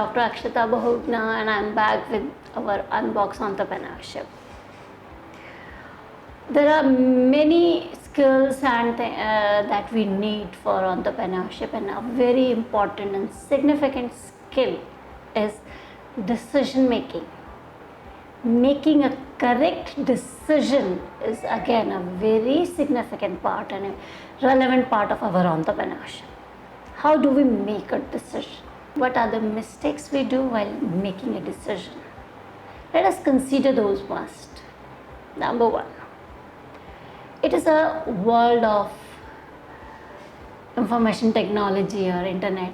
Dr. Akshita Bahuguna, and I'm back with our Unbox Entrepreneurship. There are many skills and that we need for entrepreneurship, and a very important and significant skill is decision making. Making a correct decision is again a very significant part and a relevant part of our entrepreneurship. How do we make a decision? What are the mistakes we do while making a decision? Let us consider those first. Number one, it is a world of information technology or internet,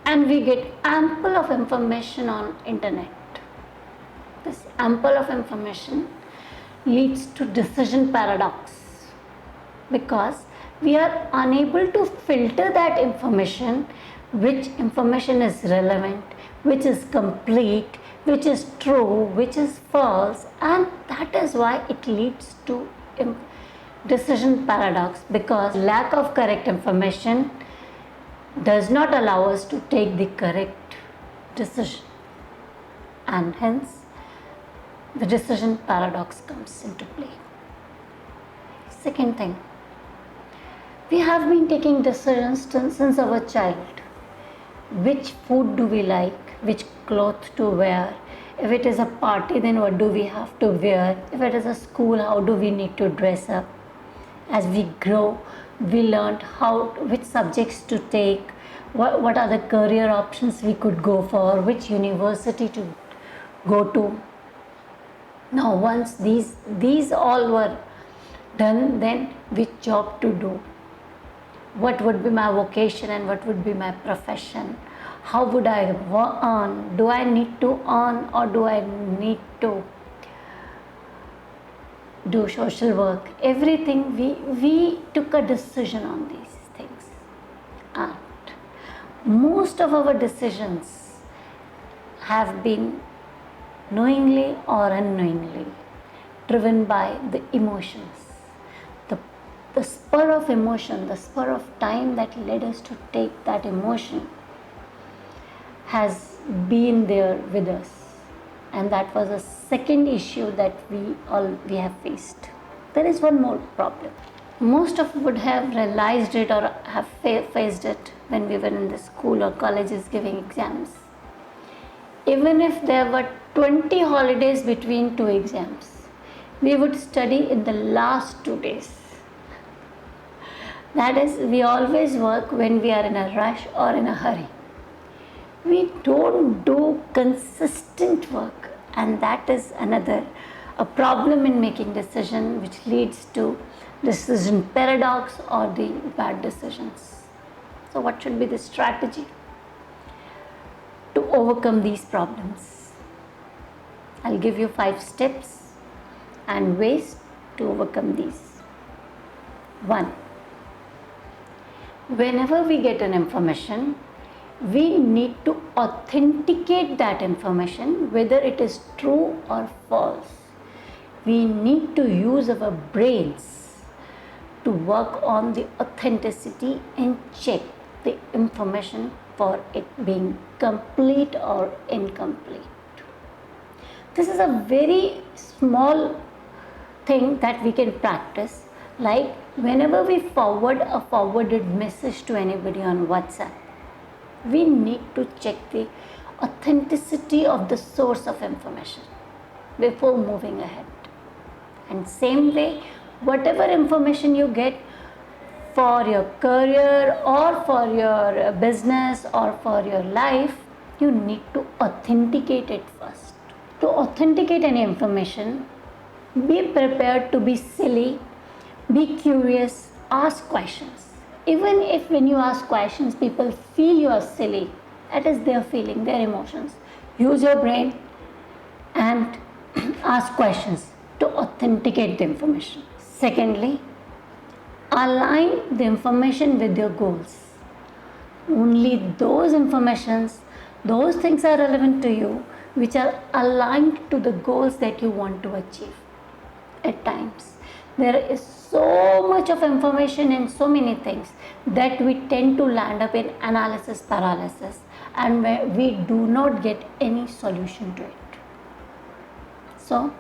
and we get ample of information on internet. This ample of information leads to decision paradox because we are unable to filter that information, which information is relevant, which is complete, which is true, which is false, and that is why it leads to decision paradox, because lack of correct information does not allow us to take the correct decision, and hence the decision paradox comes into play. Second thing, we have been taking decisions since our child. Which food do we like? Which cloth to wear? If it is a party, then what do we have to wear? If it is a school, how do we need to dress up? As we grow, we learned which subjects to take, what are the career options we could go for, which university to go to. Now once these all were done, then which job to do, what would be my vocation and what would be my profession, how would I earn, do I need to earn or do I need to do social work. Everything we took a decision on these things, and most of our decisions have been knowingly or unknowingly driven by the emotions, the spur of emotion, the spur of time that led us to take that emotion has been there with us, and that was a second issue that we have faced. There is one more problem. Most of us would have realized it or have faced it when we were in the school or colleges giving exams. Even if there were 20 holidays between two exams, we would study in the last 2 days. That is, we always work when we are in a rush or in a hurry. We don't do consistent work, and that is a problem in making decision, which leads to decision paradox or the bad decisions. So what should be the strategy to overcome these problems? I'll give you 5 steps and ways to overcome these. 1. Whenever we get an information, we need to authenticate that information, whether it is true or false. We need to use our brains to work on the authenticity and check the information for it being complete or incomplete. This is a very small thing that we can practice, like whenever we forward a forwarded message to anybody on WhatsApp, we need to check the authenticity of the source of information before moving ahead. And same way, whatever information you get for your career or for your business or for your life, you need to authenticate it first. To authenticate any information, be prepared to be silly, be curious, ask questions. Even if when you ask questions, people feel you are silly, that is their feeling, their emotions. Use your brain and ask questions to authenticate the information. Secondly, align the information with your goals. Only those informations, those things are relevant to you which are aligned to the goals that you want to achieve. At times, there is so much of information in so many things that we tend to land up in analysis paralysis, and where we do not get any solution to it. So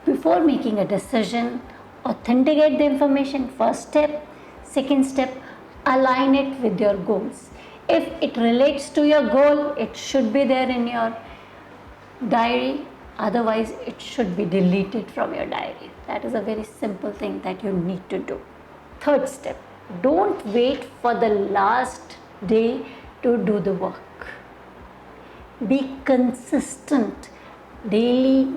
before making a decision, authenticate the information, first step. Second step, align it with your goals. If it relates to your goal, it should be there in your diary. Otherwise, it should be deleted from your diary. That is a very simple thing that you need to do. Third step, don't wait for the last day to do the work. Be consistent. Daily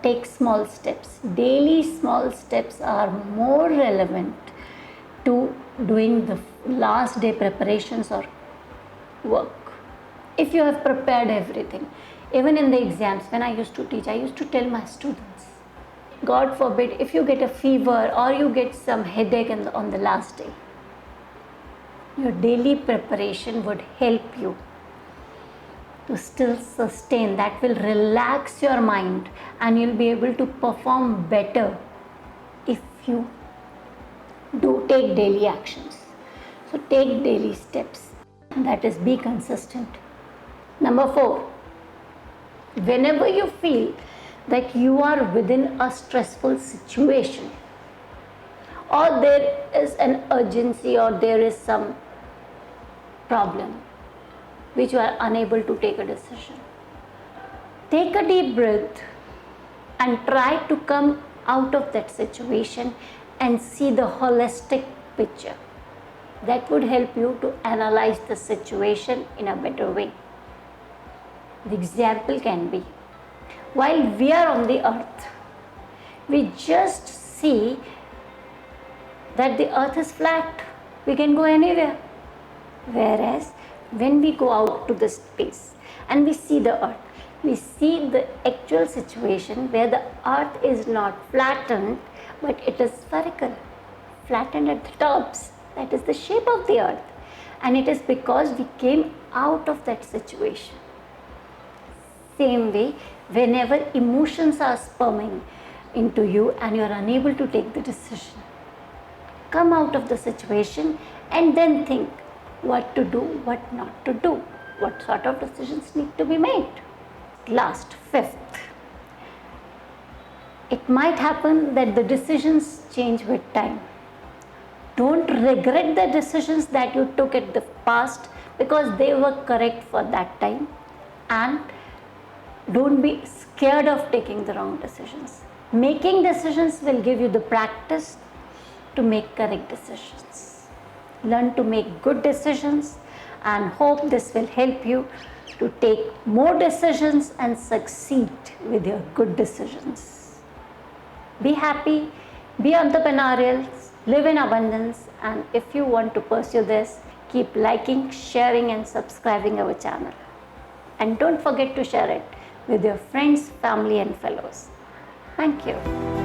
take small steps. Daily small steps are more relevant to doing the last day preparations or work. If you have prepared everything, even in the exams, when I used to teach, I used to tell my students, God forbid, if you get a fever or you get some headache on the last day, your daily preparation would help you to still sustain. That will relax your mind and you'll be able to perform better if you do take daily actions. So take daily steps. That is, be consistent. Number 4, whenever you feel that you are within a stressful situation, or there is an urgency, or there is some problem which you are unable to take a decision, take a deep breath and try to come out of that situation and see the holistic picture. That would help you to analyze the situation in a better way. The example can be, while we are on the earth, we just see that the earth is flat. We can go anywhere. Whereas when we go out to the space and we see the earth, we see the actual situation where the earth is not flattened, but it is spherical, flattened at the tops. That is the shape of the earth. And it is because we came out of that situation. Same way, whenever emotions are spurring into you and you are unable to take the decision, come out of the situation and then think what to do, what not to do, what sort of decisions need to be made. Last, 5th, it might happen that the decisions change with time. Don't regret the decisions that you took at the past because they were correct for that time, and don't be scared of taking the wrong decisions. Making decisions will give you the practice to make correct decisions. Learn to make good decisions, and hope this will help you to take more decisions and succeed with your good decisions. Be happy, be entrepreneurial, live in abundance, and if you want to pursue this, keep liking, sharing and subscribing our channel. And don't forget to share it with your friends, family and fellows. Thank you.